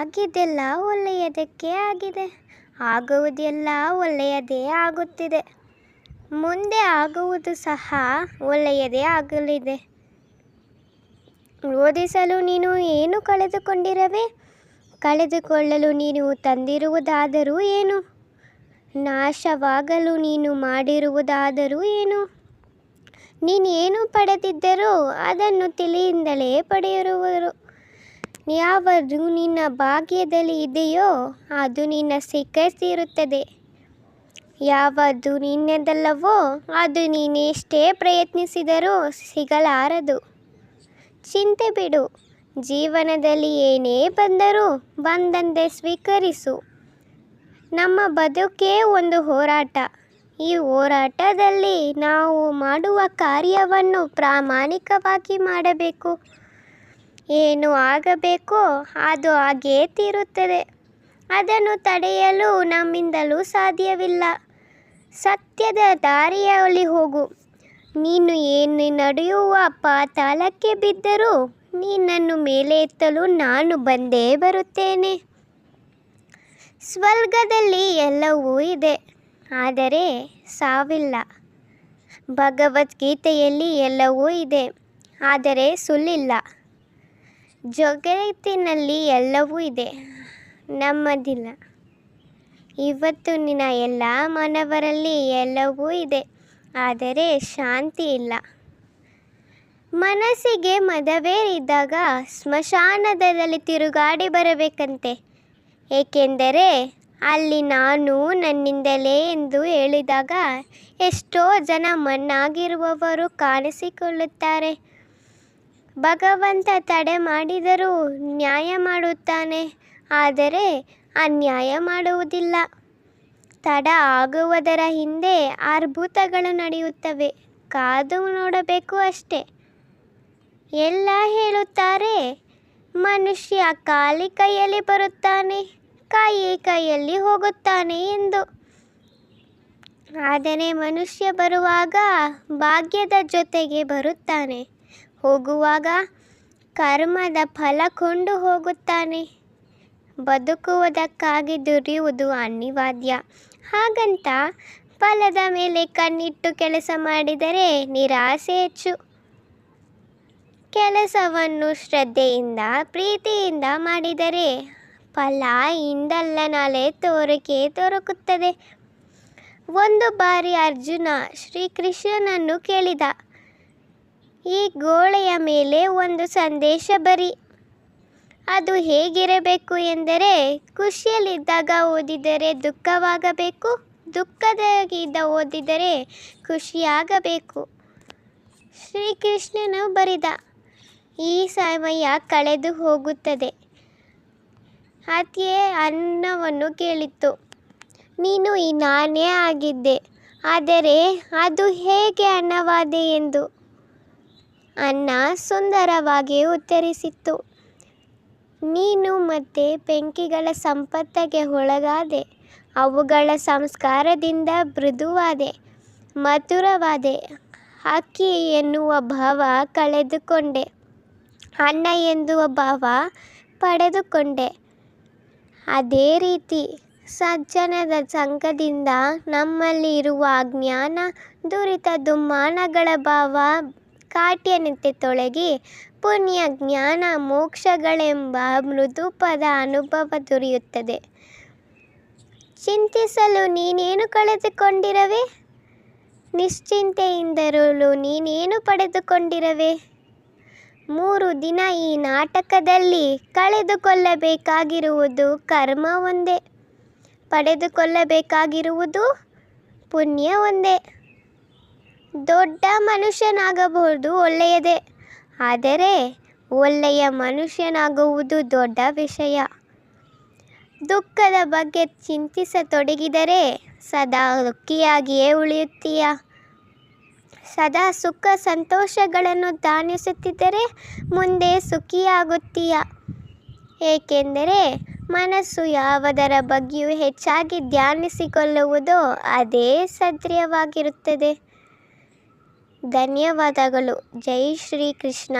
ಆಗಿದ್ದೆಲ್ಲ ಒಳ್ಳೆಯದಕ್ಕೆ ಆಗಿದೆ, ಆಗುವುದೆಲ್ಲ ಒಳ್ಳೆಯದೇ ಆಗುತ್ತಿದೆ, ಮುಂದೆ ಆಗುವುದು ಸಹ ಒಳ್ಳೆಯದೇ ಆಗಲಿದೆ. ಓದಿಸಲು ನೀನು ಏನು ಕಳೆದುಕೊಂಡಿರುವೆ? ಕಳೆದುಕೊಳ್ಳಲು ನೀನು ತಂದಿರುವುದಾದರೂ ಏನು? ನಾಶವಾಗಲು ನೀನು ಮಾಡಿರುವುದಾದರೂ ಏನು? ನೀನೇನು ಪಡೆದಿದ್ದರೂ ಅದನ್ನು ತಿಳಿಯಿಂದಲೇ ಪಡೆಯುವರು. ಯಾವುದು ನಿನ್ನ ಭಾಗ್ಯದಲ್ಲಿ ಇದೆಯೋ ಅದು ನಿನ್ನ ಸಿಕ್ಕಿರುತ್ತದೆ. ಯಾವುದು ನಿನ್ನದಲ್ಲವೋ ಅದು ನೀನೆಷ್ಟೇ ಪ್ರಯತ್ನಿಸಿದರೂ ಸಿಗಲಾರದು. ಚಿಂತೆ ಬಿಡು. ಜೀವನದಲ್ಲಿ ಏನೇ ಬಂದರೂ ಬಂದಂತೆ ಸ್ವೀಕರಿಸು. ನಮ್ಮ ಬದುಕೇ ಒಂದು ಹೋರಾಟ. ಈ ಹೋರಾಟದಲ್ಲಿ ನಾವು ಮಾಡುವ ಕಾರ್ಯವನ್ನು ಪ್ರಾಮಾಣಿಕವಾಗಿ ಮಾಡಬೇಕು. ಏನು ಆಗಬೇಕೋ ಅದು ಆಗೇ ತೀರುತ್ತದೆ. ಅದನ್ನು ತಡೆಯಲು ನಮ್ಮಿಂದಲೂ ಸಾಧ್ಯವಿಲ್ಲ. ಸತ್ಯದ ದಾರಿಯಲ್ಲಿ ಹೋಗು. ನೀನು ಏನು ನಡೆಯುವ ಪಾತಾಳಕ್ಕೆ ಬಿದ್ದರೂ ನಿನ್ನನ್ನು ಮೇಲೆ ಎತ್ತಲು ನಾನು ಬಂದೇ ಬರುತ್ತೇನೆ. ಸ್ವರ್ಗದಲ್ಲಿ ಎಲ್ಲವೂ ಇದೆ, ಆದರೆ ಸಾವಿಲ್ಲ. ಭಗವದ್ಗೀತೆಯಲ್ಲಿ ಎಲ್ಲವೂ ಇದೆ, ಆದರೆ ಸುಳ್ಳಿಲ್ಲ. ಜಗತ್ತಿನಲ್ಲಿ ಎಲ್ಲವೂ ಇದೆ, ನಮ್ಮದಿಲ್ಲ. ಇವತ್ತು ನಿನ್ನ ಎಲ್ಲ ಮಾನವರಲ್ಲಿ ಎಲ್ಲವೂ ಇದೆ, ಆದರೆ ಶಾಂತಿ ಇಲ್ಲ. ಮನಸ್ಸಿಗೆ ಮದವೇರಿದ್ದಾಗ ಸ್ಮಶಾನದಲ್ಲಿ ತಿರುಗಾಡಿ ಬರಬೇಕಂತೆ. ಏಕೆಂದರೆ ಅಲ್ಲಿ ನಾನು ನನ್ನಿಂದಲೇ ಎಂದು ಹೇಳಿದಾಗ ಎಷ್ಟೋ ಜನ ಮಣ್ಣಾಗಿರುವವರು ಕಾಣಿಸಿಕೊಳ್ಳುತ್ತಾರೆ. ಭಗವಂತ ತಡೆ ಮಾಡಿದರೂ ನ್ಯಾಯ ಮಾಡುತ್ತಾನೆ, ಆದರೆ ಅನ್ಯಾಯ ಮಾಡುವುದಿಲ್ಲ. ತಡ ಆಗುವುದರ ಹಿಂದೆ ಅದ್ಭುತಗಳು ನಡೆಯುತ್ತವೆ, ಕಾದು ನೋಡಬೇಕು ಅಷ್ಟೇ. ಎಲ್ಲ ಹೇಳುತ್ತಾರೆ, ಮನುಷ್ಯ ಖಾಲಿ ಕೈಯಲ್ಲಿ ಬರುತ್ತಾನೆ, ಕೈಯಲ್ಲಿ ಹೋಗುತ್ತಾನೆ ಎಂದು. ಆದರೆ ಮನುಷ್ಯ ಬರುವಾಗ ಭಾಗ್ಯದ ಜೊತೆಗೆ ಬರುತ್ತಾನೆ, ಹೋಗುವಾಗ ಕರ್ಮದ ಫಲ ಕೊಂಡು ಹೋಗುತ್ತಾನೆ. ಬದುಕುವುದಕ್ಕಾಗಿ ದುಡಿಯುವುದು ಅನಿವಾರ್ಯ. ಹಾಗಂತ ಫಲದ ಮೇಲೆ ಕಣ್ಣಿಟ್ಟು ಕೆಲಸ ಮಾಡಿದರೆ ನಿರಾಸೆ ಹೆಚ್ಚು. ಕೆಲಸವನ್ನು ಶ್ರದ್ಧೆಯಿಂದ ಪ್ರೀತಿಯಿಂದ ಮಾಡಿದರೆ ಫಲ ಇಂದಲ್ಲ ನಾಳೆ ದೊರಕುತ್ತದೆ. ಒಂದು ಬಾರಿ ಅರ್ಜುನ ಶ್ರೀಕೃಷ್ಣನನ್ನು ಕೇಳಿದ, ಈ ಗೋಡೆಯ ಮೇಲೆ ಒಂದು ಸಂದೇಶ ಬರಿ. ಅದು ಹೇಗಿರಬೇಕು ಎಂದರೆ, ಖುಷಿಯಲ್ಲಿದ್ದಾಗ ಓದಿದರೆ ದುಃಖವಾಗಬೇಕು, ದುಃಖದಾಗಿದ್ದ ಓದಿದರೆ ಖುಷಿಯಾಗಬೇಕು. ಶ್ರೀಕೃಷ್ಣನು ಬರೆದ, ಈ ಸಮಯ ಕಳೆದು ಹೋಗುತ್ತದೆ. ಹತ್ಯೆ ಅನ್ನವನ್ನು ಕೇಳಿತು, ನೀನು ನಾನೇ ಆಗಿದ್ದೆ, ಆದರೆ ಅದು ಹೇಗೆ ಅನ್ನವಾದೆ ಎಂದು. ಅನ್ನ ಸುಂದರವಾಗಿ ಉತ್ತರಿಸಿತು, ನೀನು ಮತ್ತೆ ಬೆಂಕಿಗಳ ಸಂಪತ್ತಿಗೆ ಒಳಗಾದೆ, ಅವುಗಳ ಸಂಸ್ಕಾರದಿಂದ ಮೃದುವಾದೆ, ಮಧುರವಾದೆ. ಅಕ್ಕಿ ಎನ್ನುವ ಭಾವ ಕಳೆದುಕೊಂಡೆ, ಅನ್ನ ಎನ್ನುವ ಭಾವ ಪಡೆದುಕೊಂಡೆ. ಅದೇ ರೀತಿ ಸಜ್ಜನದ ಸಂಘದಿಂದ ನಮ್ಮಲ್ಲಿ ಇರುವ ಅಜ್ಞಾನ, ದುರಿತ, ದುಮ್ಮಾನಗಳ ಭಾವ ಕಾಟ್ಯನಂತೆ ತೊಲಗಿ ಪುಣ್ಯ, ಜ್ಞಾನ, ಮೋಕ್ಷಗಳೆಂಬ ಮೃದುಪದ ಅನುಭವ ದೊರೆಯುತ್ತದೆ. ಚಿಂತಿಸಲು ನೀನೇನು ಕಳೆದುಕೊಂಡಿರುವೆ? ನಿಶ್ಚಿಂತೆಯಿಂದಿರಲು ನೀನೇನು ಪಡೆದುಕೊಂಡಿರುವೆ? 3 ದಿನ ಈ ನಾಟಕದಲ್ಲಿ ಕಳೆದುಕೊಳ್ಳಬೇಕಾಗಿರುವುದು ಕರ್ಮ ಒಂದೇ, ಪಡೆದುಕೊಳ್ಳಬೇಕಾಗಿರುವುದು ಪುಣ್ಯ ಒಂದೇ. ದೊಡ್ಡ ಮನುಷ್ಯನಾಗಬಹುದು ಒಳ್ಳೆಯದೇ, ಆದರೆ ಒಳ್ಳೆಯ ಮನುಷ್ಯನಾಗುವುದು ದೊಡ್ಡ ವಿಷಯ. ದುಃಖದ ಬಗ್ಗೆ ಚಿಂತಿಸತೊಡಗಿದರೆ ಸದಾ ದುಃಖಿಯಾಗಿಯೇ ಉಳಿಯುತ್ತೀಯ. ಸದಾ ಸುಖ ಸಂತೋಷಗಳನ್ನು ಧ್ಯಾನಿಸುತ್ತಿದ್ದರೆ ಮುಂದೆ ಸುಖಿಯಾಗುತ್ತೀಯ. ಏಕೆಂದರೆ ಮನಸ್ಸು ಯಾವುದರ ಬಗ್ಗೆಯೂ ಹೆಚ್ಚಾಗಿ ಧ್ಯಾನಿಸಿಕೊಳ್ಳುವುದೋ ಅದೇ ಸತ್ಯವಾಗಿರುತ್ತದೆ. ಧನ್ಯವಾದಗಳು. ಜೈ ಶ್ರೀ ಕೃಷ್ಣ.